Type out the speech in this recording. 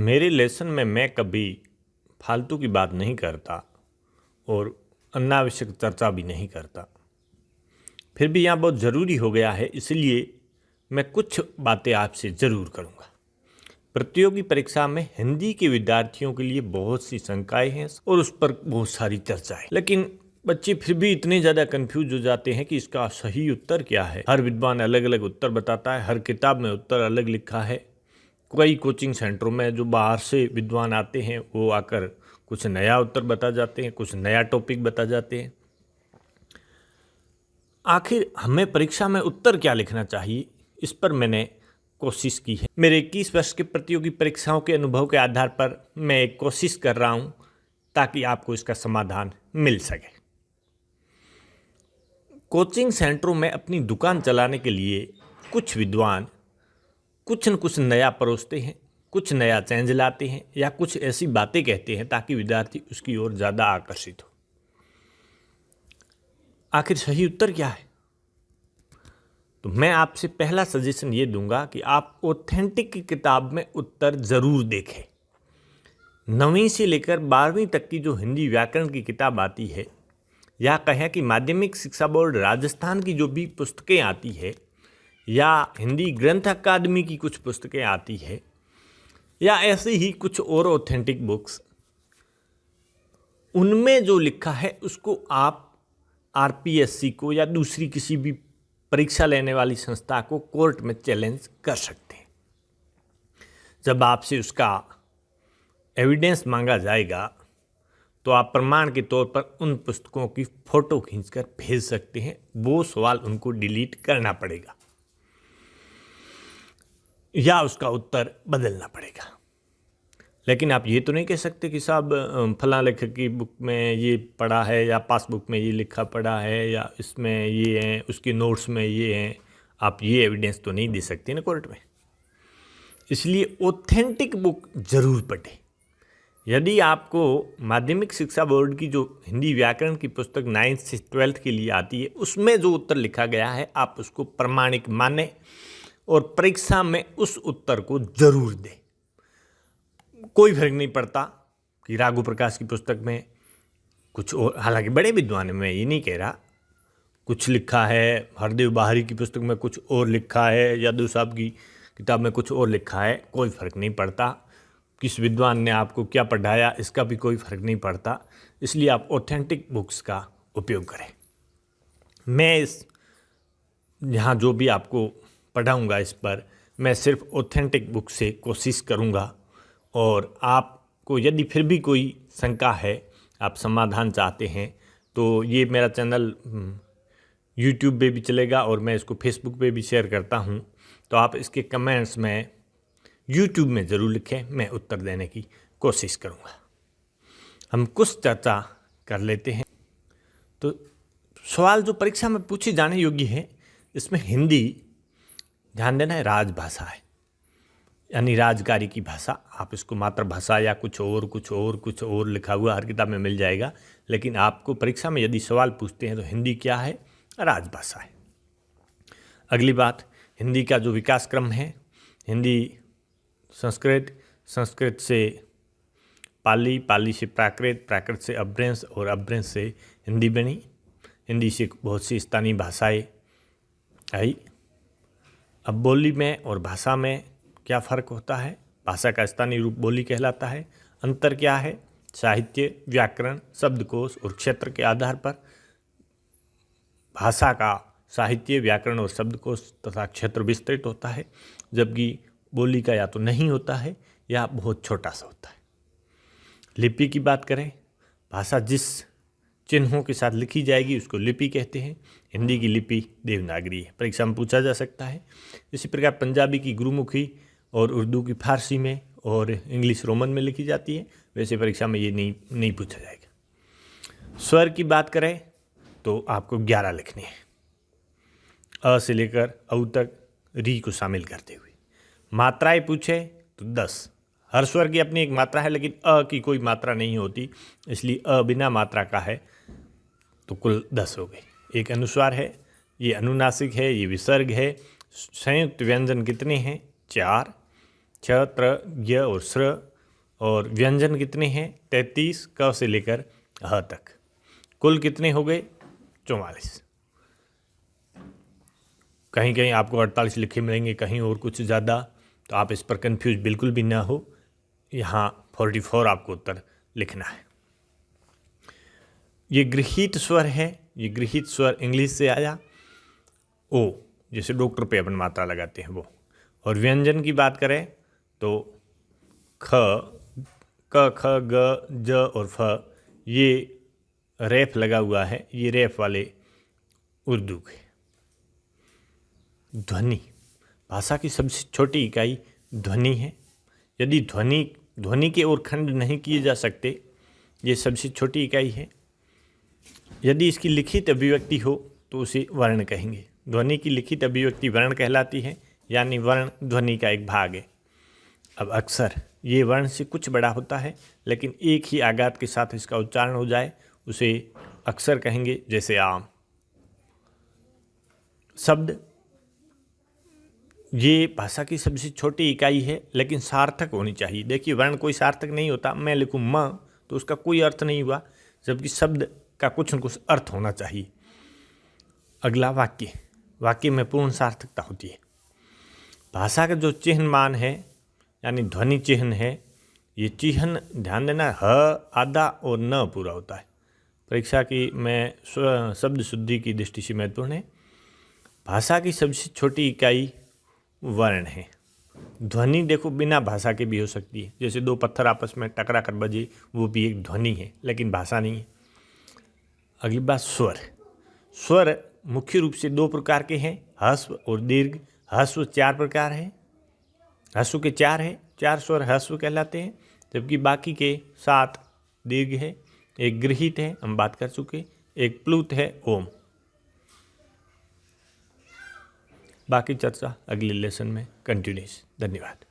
मेरे लेसन में मैं कभी फालतू की बात नहीं करता और अनावश्यक चर्चा भी नहीं करता। फिर भी यहाँ बहुत ज़रूरी हो गया है, इसलिए मैं कुछ बातें आपसे ज़रूर करूँगा। प्रतियोगी परीक्षा में हिंदी के विद्यार्थियों के लिए बहुत सी शंकाएं हैं और उस पर बहुत सारी चर्चा है, लेकिन बच्चे फिर भी इतने ज़्यादा कंफ्यूज हो जाते हैं कि इसका सही उत्तर क्या है। हर विद्वान अलग अलग उत्तर बताता है, हर किताब में उत्तर अलग लिखा है। कई कोचिंग सेंटरों में जो बाहर से विद्वान आते हैं वो आकर कुछ नया उत्तर बता जाते हैं, कुछ नया टॉपिक बता जाते हैं। आखिर हमें परीक्षा में उत्तर क्या लिखना चाहिए, इस पर मैंने कोशिश की है। मेरे 21 वर्ष के प्रतियोगी परीक्षाओं के अनुभव के आधार पर मैं एक कोशिश कर रहा हूं ताकि आपको इसका समाधान मिल सके। कोचिंग सेंटरों में अपनी दुकान चलाने के लिए कुछ विद्वान कुछ न कुछ नया परोसते हैं, कुछ नया चेंज लाते हैं या कुछ ऐसी बातें कहते हैं ताकि विद्यार्थी उसकी ओर ज़्यादा आकर्षित हो। आखिर सही उत्तर क्या है? तो मैं आपसे पहला सजेशन ये दूंगा कि आप ऑथेंटिक की किताब में उत्तर ज़रूर देखें। 9वीं से लेकर 12वीं तक की जो हिंदी व्याकरण की किताब आती है, या कहें कि माध्यमिक शिक्षा बोर्ड राजस्थान की जो भी पुस्तकें आती है, या हिंदी ग्रंथ अकादमी की कुछ पुस्तकें आती है, या ऐसे ही कुछ और ऑथेंटिक बुक्स, उनमें जो लिखा है उसको आप आरपीएससी को या दूसरी किसी भी परीक्षा लेने वाली संस्था को कोर्ट में चैलेंज कर सकते हैं। जब आपसे उसका एविडेंस मांगा जाएगा तो आप प्रमाण के तौर पर उन पुस्तकों की फ़ोटो खींचकर भेज सकते हैं। वो सवाल उनको डिलीट करना पड़ेगा या उसका उत्तर बदलना पड़ेगा। लेकिन आप ये तो नहीं कह सकते कि साहब फलां लेखक की बुक में ये पढ़ा है या पासबुक में ये लिखा पड़ा है या इसमें ये हैं, उसके नोट्स में ये हैं। आप ये एविडेंस तो नहीं दे सकते ना कोर्ट में। इसलिए ऑथेंटिक बुक ज़रूर पढ़ें। यदि आपको माध्यमिक शिक्षा बोर्ड की जो हिंदी व्याकरण की पुस्तक 9th से 12th के लिए आती है, उसमें जो उत्तर लिखा गया है आप उसको प्रमाणिक मानें और परीक्षा में उस उत्तर को ज़रूर दें। कोई फर्क नहीं पड़ता कि राघु प्रकाश की पुस्तक में कुछ और, हालांकि बड़े विद्वान, मैं ये नहीं कह रहा, कुछ लिखा है, हरदेव बाहरी की पुस्तक में कुछ और लिखा है, यादव साहब की किताब में कुछ और लिखा है, कोई फ़र्क नहीं पड़ता। किस विद्वान ने आपको क्या पढ़ाया इसका भी कोई फ़र्क नहीं पड़ता। इसलिए आप ऑथेंटिक बुक्स का उपयोग करें। मैं इस यहाँ जो भी आपको पढ़ाऊँगा इस पर मैं सिर्फ ऑथेंटिक बुक से कोशिश करूँगा। और आपको यदि फिर भी कोई शंका है, आप समाधान चाहते हैं, तो ये मेरा चैनल यूट्यूब पे भी चलेगा और मैं इसको फेसबुक पे भी शेयर करता हूँ। तो आप इसके कमेंट्स में यूट्यूब में ज़रूर लिखें, मैं उत्तर देने की कोशिश करूँगा। हम कुछ चर्चा कर लेते हैं। तो सवाल जो परीक्षा में पूछे जाने योग्य है, इसमें हिंदी, ध्यान देना है, राजभाषा है, यानी राजकारी की भाषा। आप इसको मातृभाषा या कुछ और लिखा हुआ हर किताब में मिल जाएगा, लेकिन आपको परीक्षा में यदि सवाल पूछते हैं तो हिंदी क्या है? राजभाषा है। अगली बात, हिंदी का जो विकास क्रम है, हिंदी संस्कृत, संस्कृत से पाली, पाली से प्राकृत, प्राकृत से अपभ्रंश और अपभ्रंश से हिंदी बनी। हिंदी से बहुत सी स्थानीय भाषाएं आई। अब बोली में और भाषा में क्या फ़र्क होता है? भाषा का स्थानीय रूप बोली कहलाता है। अंतर क्या है? साहित्य, व्याकरण, शब्दकोश और क्षेत्र के आधार पर भाषा का साहित्य, व्याकरण और शब्दकोश तथा क्षेत्र विस्तृत होता है, जबकि बोली का या तो नहीं होता है या बहुत छोटा सा होता है। लिपि की बात करें, भाषा जिस चिन्हों के साथ लिखी जाएगी उसको लिपि कहते हैं। हिंदी की लिपि देवनागरी है, परीक्षा में पूछा जा सकता है। इसी प्रकार पंजाबी की गुरुमुखी और उर्दू की फारसी में और इंग्लिश रोमन में लिखी जाती है। वैसे परीक्षा में ये नहीं पूछा जाएगा। स्वर की बात करें तो आपको 11 लिखने हैं, अ से लेकर औ तक, री को शामिल करते हुए। मात्राएं पूछे तो 10। हर स्वर की अपनी एक मात्रा है, लेकिन अ की कोई मात्रा नहीं होती, इसलिए अ बिना मात्रा का है, तो कुल 10 हो गए। एक अनुस्वार है, ये अनुनासिक है, ये विसर्ग है। संयुक्त व्यंजन कितने हैं? 4, छ, त्र, ज्ञ और स्र। और व्यंजन कितने हैं? 33 क से लेकर ह तक। कुल कितने हो गए? 44। कहीं कहीं आपको 48 लिखे मिलेंगे, कहीं और कुछ ज़्यादा, तो आप इस पर कंफ्यूज बिल्कुल भी ना हो। यहाँ 44 आपको उत्तर लिखना है। ये गृहीत स्वर है। ये गृहीत स्वर इंग्लिश से आया ओ, जैसे डॉक्टर पे अपन मात्रा लगाते हैं वो। और व्यंजन की बात करें तो ख, क, ख, ग, ज और फ, ये रेफ लगा हुआ है, ये रेफ वाले उर्दू के। ध्वनि, भाषा की सबसे छोटी इकाई ध्वनि है। यदि ध्वनि के और खंड नहीं किए जा सकते, ये सबसे छोटी इकाई है। यदि इसकी लिखित अभिव्यक्ति हो तो उसे वर्ण कहेंगे। ध्वनि की लिखित अभिव्यक्ति वर्ण कहलाती है, यानी वर्ण ध्वनि का एक भाग है। अब अक्षर, ये वर्ण से कुछ बड़ा होता है, लेकिन एक ही आघात के साथ इसका उच्चारण हो जाए उसे अक्षर कहेंगे, जैसे आम। शब्द, ये भाषा की सबसे छोटी इकाई है, लेकिन सार्थक होनी चाहिए। देखिए, वर्ण कोई सार्थक नहीं होता। मैं लिखूँ म तो उसका कोई अर्थ नहीं हुआ, जबकि शब्द का कुछ न कुछ अर्थ होना चाहिए। अगला वाक्य, वाक्य में पूर्ण सार्थकता होती है। भाषा का जो चिन्ह मान है, यानी ध्वनि चिन्ह है, ये चिन्ह ध्यान देना, ह, आधा और न पूरा होता है। परीक्षा की में शब्द शुद्धि की दृष्टि से महत्वपूर्ण है। भाषा की सबसे छोटी इकाई वर्ण है। ध्वनि देखो बिना भाषा के भी हो सकती है, जैसे दो पत्थर आपस में टकरा कर बजे, वो भी एक ध्वनि है, लेकिन भाषा नहीं है। अगली बात, स्वर। स्वर मुख्य रूप से दो प्रकार के हैं, ह्रस्व और दीर्घ। ह्रस्व 4 प्रकार है, ह्रस्व के 4 हैं, 4 स्वर ह्रस्व कहलाते हैं, जबकि बाकी के 7 दीर्घ है। एक गृहीत है, हम बात कर चुके। एक प्लुत है, ओम। बाकी चर्चा अगले लेसन में कंटिन्यूस। धन्यवाद।